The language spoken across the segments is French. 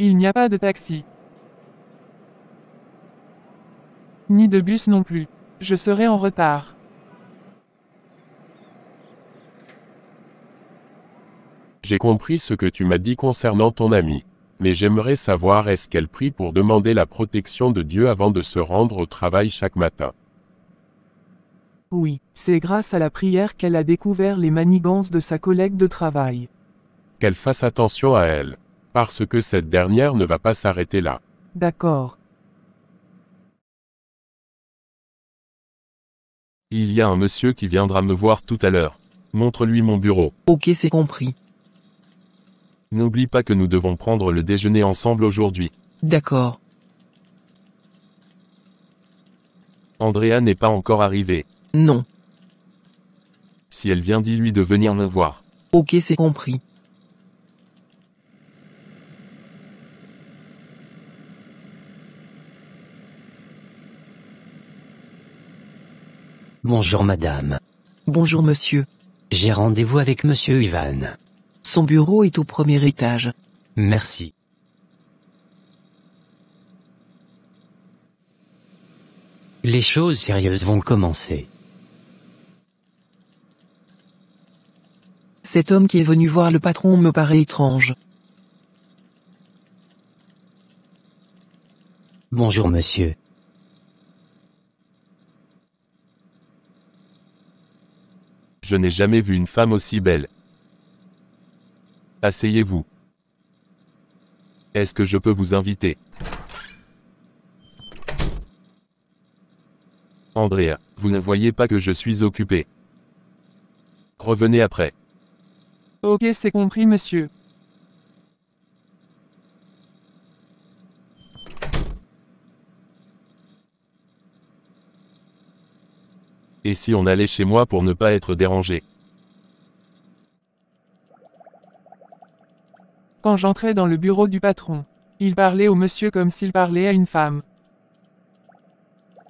Il n'y a pas de taxi. Ni de bus non plus. Je serai en retard. J'ai compris ce que tu m'as dit concernant ton amie. Mais j'aimerais savoir est-ce qu'elle prie pour demander la protection de Dieu avant de se rendre au travail chaque matin. Oui, c'est grâce à la prière qu'elle a découvert les manigances de sa collègue de travail. Qu'elle fasse attention à elle. Parce que cette dernière ne va pas s'arrêter là. D'accord. Il y a un monsieur qui viendra me voir tout à l'heure. Montre-lui mon bureau. Ok, c'est compris. N'oublie pas que nous devons prendre le déjeuner ensemble aujourd'hui. D'accord. Andrea n'est pas encore arrivée. Non. Si elle vient, dis-lui de venir me voir. Ok, c'est compris. Bonjour madame. Bonjour monsieur. J'ai rendez-vous avec monsieur Ivan. Son bureau est au premier étage. Merci. Les choses sérieuses vont commencer. Cet homme qui est venu voir le patron me paraît étrange. Bonjour monsieur. Je n'ai jamais vu une femme aussi belle. Asseyez-vous. Est-ce que je peux vous inviter? Andrea, vous ne voyez pas que je suis occupé. Revenez après. Ok, c'est compris, monsieur. Et si on allait chez moi pour ne pas être dérangé? Quand j'entrais dans le bureau du patron, il parlait au monsieur comme s'il parlait à une femme.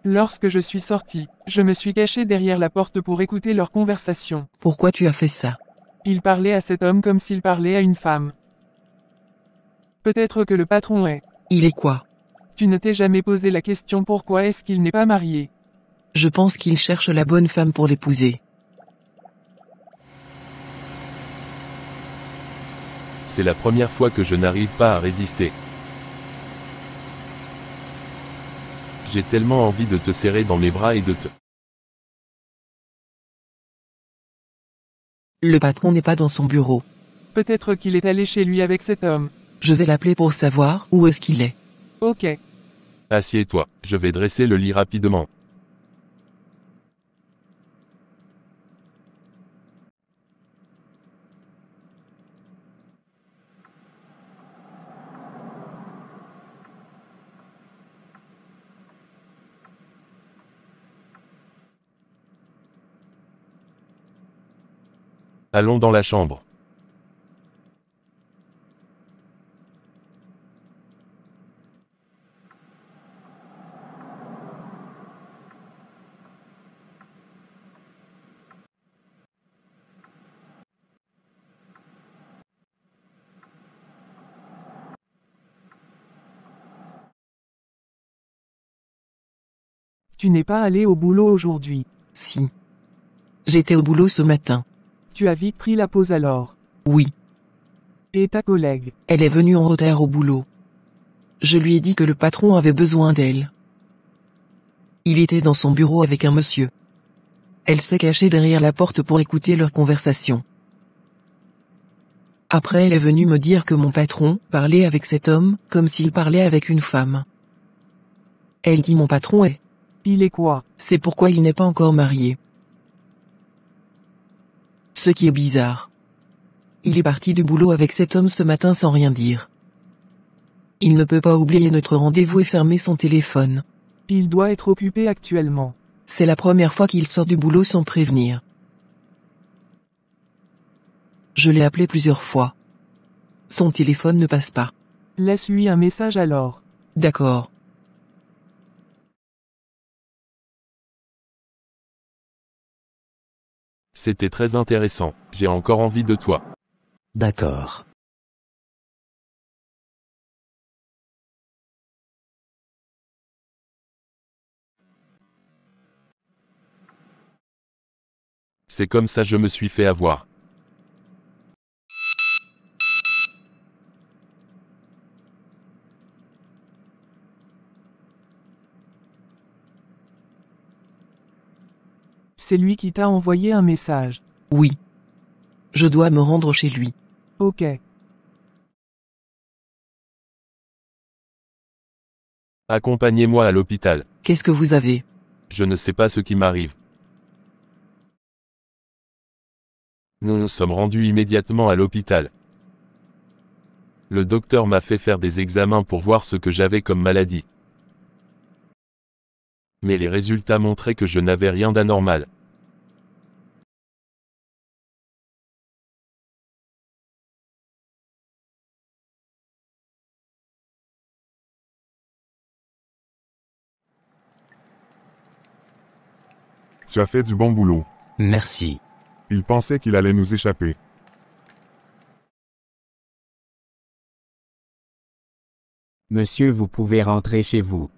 Lorsque je suis sorti, je me suis caché derrière la porte pour écouter leur conversation. Pourquoi tu as fait ça? Il parlait à cet homme comme s'il parlait à une femme. Peut-être que le patron est. Il est quoi? Tu ne t'es jamais posé la question pourquoi est-ce qu'il n'est pas marié? Je pense qu'il cherche la bonne femme pour l'épouser. C'est la première fois que je n'arrive pas à résister. J'ai tellement envie de te serrer dans mes bras et de te... Le patron n'est pas dans son bureau. Peut-être qu'il est allé chez lui avec cet homme. Je vais l'appeler pour savoir où est-ce qu'il est. Ok. Assieds-toi, je vais dresser le lit rapidement. Allons dans la chambre. Tu n'es pas allé au boulot aujourd'hui. Si. J'étais au boulot ce matin. Tu as vite pris la pause alors. Oui. Et ta collègue? Elle est venue en retard au boulot. Je lui ai dit que le patron avait besoin d'elle. Il était dans son bureau avec un monsieur. Elle s'est cachée derrière la porte pour écouter leur conversation. Après elle est venue me dire que mon patron parlait avec cet homme comme s'il parlait avec une femme. Elle dit mon patron est. Il est quoi? C'est pourquoi il n'est pas encore marié. Ce qui est bizarre. Il est parti du boulot avec cet homme ce matin sans rien dire. Il ne peut pas oublier notre rendez-vous et fermer son téléphone. Il doit être occupé actuellement. C'est la première fois qu'il sort du boulot sans prévenir. Je l'ai appelé plusieurs fois. Son téléphone ne passe pas. Laisse-lui un message alors. D'accord. C'était très intéressant, j'ai encore envie de toi. D'accord. C'est comme ça je me suis fait avoir. C'est lui qui t'a envoyé un message. Oui. Je dois me rendre chez lui. Ok. Accompagnez-moi à l'hôpital. Qu'est-ce que vous avez? Je ne sais pas ce qui m'arrive. Nous nous sommes rendus immédiatement à l'hôpital. Le docteur m'a fait faire des examens pour voir ce que j'avais comme maladie. Mais les résultats montraient que je n'avais rien d'anormal. Tu as fait du bon boulot. Merci. Il pensait qu'il allait nous échapper. Monsieur, vous pouvez rentrer chez vous.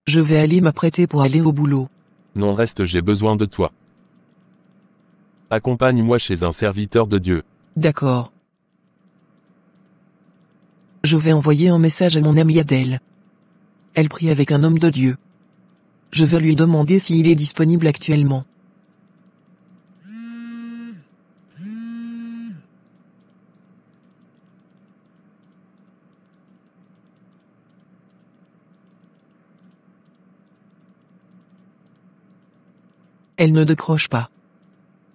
Je vais aller m'apprêter pour aller au boulot. Non, reste, j'ai besoin de toi. Accompagne-moi chez un serviteur de Dieu. D'accord. Je vais envoyer un message à mon amie Adèle. Elle prie avec un homme de Dieu. Je vais lui demander s'il est disponible actuellement. Elle ne décroche pas.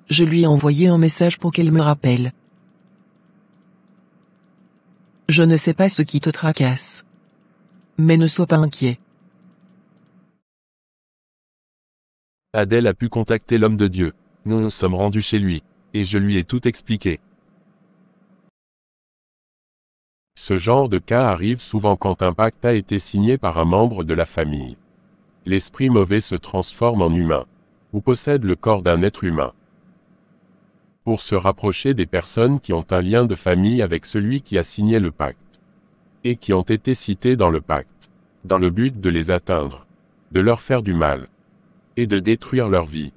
Je lui ai envoyé un message pour qu'elle me rappelle. Je ne sais pas ce qui te tracasse. Mais ne sois pas inquiet. Adèle a pu contacter l'homme de Dieu. Nous nous sommes rendus chez lui. Et je lui ai tout expliqué. Ce genre de cas arrive souvent quand un pacte a été signé par un membre de la famille. L'esprit mauvais se transforme en humain, ou possède le corps d'un être humain, pour se rapprocher des personnes qui ont un lien de famille avec celui qui a signé le pacte, et qui ont été citées dans le pacte, dans le but de les atteindre, de leur faire du mal, et de détruire leur vie.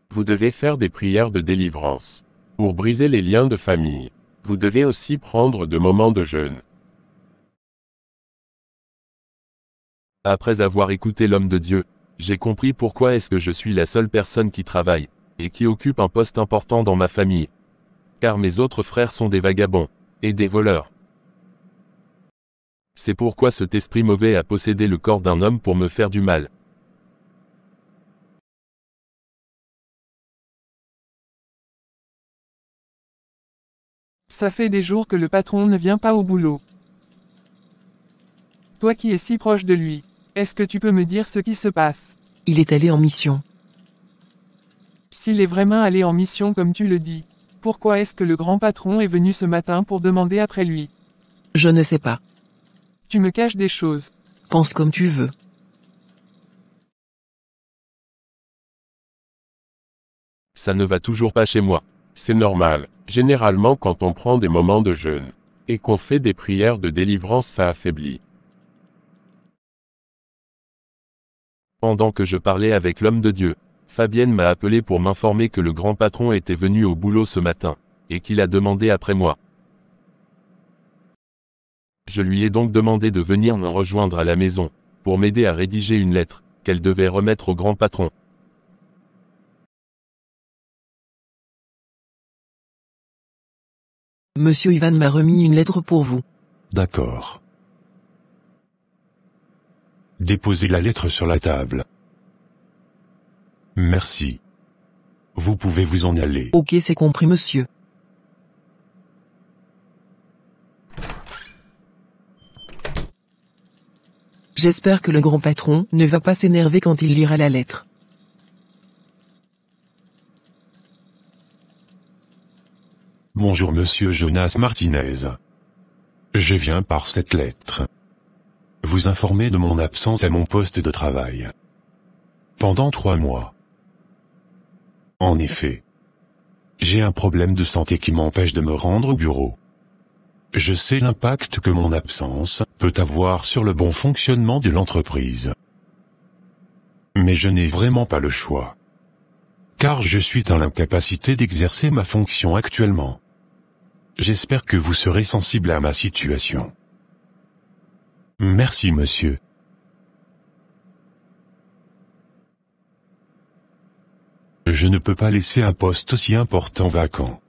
Vous devez faire des prières de délivrance, pour briser les liens de famille. Vous devez aussi prendre de moments de jeûne. Après avoir écouté l'homme de Dieu, j'ai compris pourquoi est-ce que je suis la seule personne qui travaille, et qui occupe un poste important dans ma famille. Car mes autres frères sont des vagabonds, et des voleurs. C'est pourquoi cet esprit mauvais a possédé le corps d'un homme pour me faire du mal. Ça fait des jours que le patron ne vient pas au boulot. Toi qui es si proche de lui, est-ce que tu peux me dire ce qui se passe? Il est allé en mission. S'il est vraiment allé en mission comme tu le dis, pourquoi est-ce que le grand patron est venu ce matin pour demander après lui? Je ne sais pas. Tu me caches des choses. Pense comme tu veux. Ça ne va toujours pas chez moi. C'est normal. Généralement quand on prend des moments de jeûne, et qu'on fait des prières de délivrance, ça affaiblit. Pendant que je parlais avec l'homme de Dieu, Fabienne m'a appelé pour m'informer que le grand patron était venu au boulot ce matin, et qu'il a demandé après moi. Je lui ai donc demandé de venir me rejoindre à la maison, pour m'aider à rédiger une lettre, qu'elle devait remettre au grand patron. Monsieur Ivan m'a remis une lettre pour vous. D'accord. Déposez la lettre sur la table. Merci. Vous pouvez vous en aller. Ok, c'est compris, monsieur. J'espère que le grand patron ne va pas s'énerver quand il lira la lettre. Bonjour monsieur Jonas Martinez. Je viens par cette lettre vous informer de mon absence à mon poste de travail. Pendant 3 mois. En effet, j'ai un problème de santé qui m'empêche de me rendre au bureau. Je sais l'impact que mon absence peut avoir sur le bon fonctionnement de l'entreprise. Mais je n'ai vraiment pas le choix. Car je suis dans l'incapacité d'exercer ma fonction actuellement. J'espère que vous serez sensible à ma situation. Merci monsieur. Je ne peux pas laisser un poste si important vacant.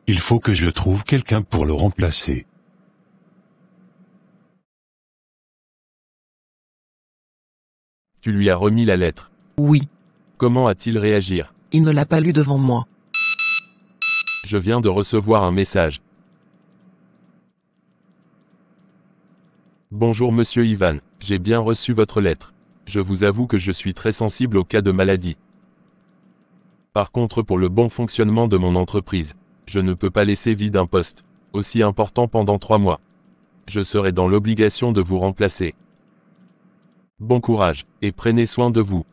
Il faut que je trouve quelqu'un pour le remplacer. Tu lui as remis la lettre. Oui, Comment a-t-il réagi? il ne l'a pas lu devant moi. Je viens de recevoir un message. Bonjour monsieur Ivan, j'ai bien reçu votre lettre. Je vous avoue que je suis très sensible au cas de maladie. Par contre, pour le bon fonctionnement de mon entreprise, je ne peux pas laisser vide un poste aussi important pendant 3 mois. Je serai dans l'obligation de vous remplacer. Bon courage, et prenez soin de vous.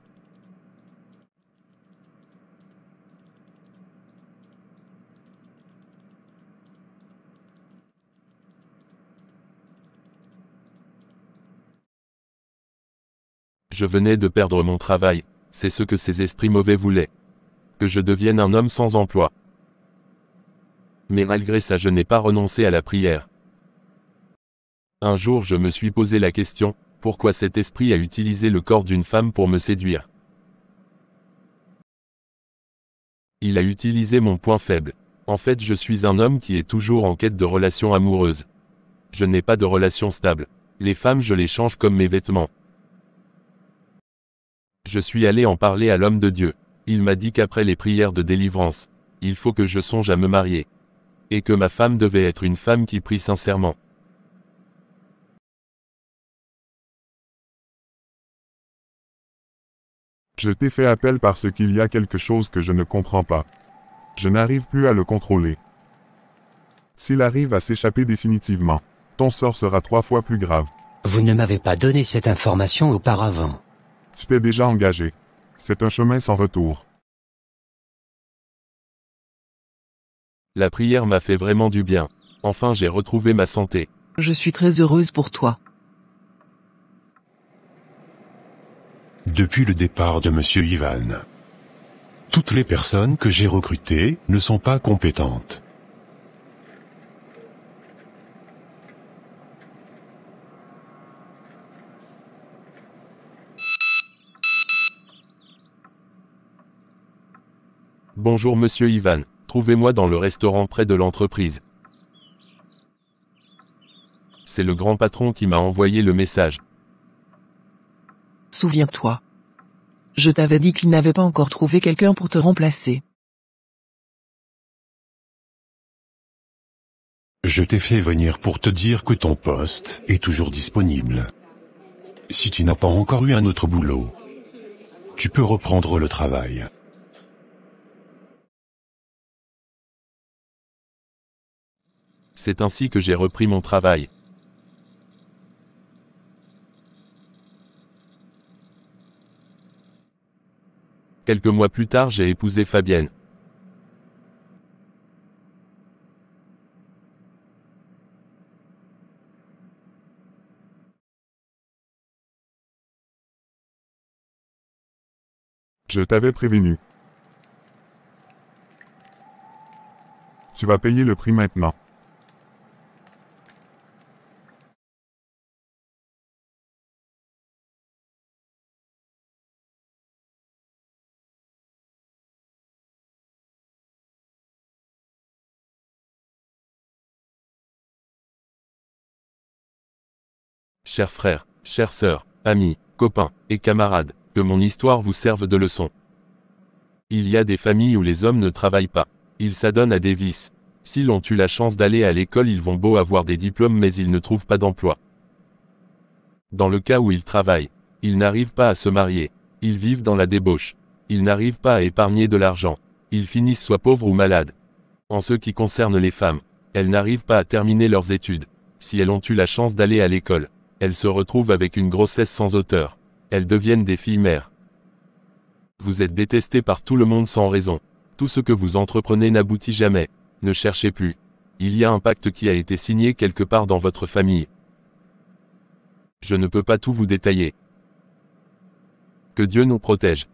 Je venais de perdre mon travail, c'est ce que ces esprits mauvais voulaient. Que je devienne un homme sans emploi. Mais malgré ça, je n'ai pas renoncé à la prière. Un jour, je me suis posé la question, pourquoi cet esprit a utilisé le corps d'une femme pour me séduire? Il a utilisé mon point faible. En fait, je suis un homme qui est toujours en quête de relations amoureuses. Je n'ai pas de relation stable. Les femmes, je les change comme mes vêtements. Je suis allé en parler à l'homme de Dieu. Il m'a dit qu'après les prières de délivrance, il faut que je songe à me marier. Et que ma femme devait être une femme qui prie sincèrement. Je t'ai fait appel parce qu'il y a quelque chose que je ne comprends pas. Je n'arrive plus à le contrôler. S'il arrive à s'échapper définitivement, ton sort sera 3 fois plus grave. Vous ne m'avez pas donné cette information auparavant. Tu t'es déjà engagé. C'est un chemin sans retour. La prière m'a fait vraiment du bien. Enfin, j'ai retrouvé ma santé. Je suis très heureuse pour toi. Depuis le départ de monsieur Ivan, toutes les personnes que j'ai recrutées ne sont pas compétentes. Bonjour monsieur Ivan, trouvez-moi dans le restaurant près de l'entreprise. C'est le grand patron qui m'a envoyé le message. Souviens-toi. Je t'avais dit qu'il n'avait pas encore trouvé quelqu'un pour te remplacer. Je t'ai fait venir pour te dire que ton poste est toujours disponible. Si tu n'as pas encore eu un autre boulot, tu peux reprendre le travail. C'est ainsi que j'ai repris mon travail. Quelques mois plus tard, j'ai épousé Fabienne. Je t'avais prévenu. Tu vas payer le prix maintenant. Chers frères, chères sœurs, amis, copains et camarades, que mon histoire vous serve de leçon. Il y a des familles où les hommes ne travaillent pas. Ils s'adonnent à des vices. S'ils ont eu la chance d'aller à l'école, ils vont beau avoir des diplômes mais ils ne trouvent pas d'emploi. Dans le cas où ils travaillent, ils n'arrivent pas à se marier. Ils vivent dans la débauche. Ils n'arrivent pas à épargner de l'argent. Ils finissent soit pauvres ou malades. En ce qui concerne les femmes, elles n'arrivent pas à terminer leurs études. Si elles ont eu la chance d'aller à l'école, elles se retrouvent avec une grossesse sans auteur. Elles deviennent des filles mères. Vous êtes détestés par tout le monde sans raison. Tout ce que vous entreprenez n'aboutit jamais. Ne cherchez plus. Il y a un pacte qui a été signé quelque part dans votre famille. Je ne peux pas tout vous détailler. Que Dieu nous protège.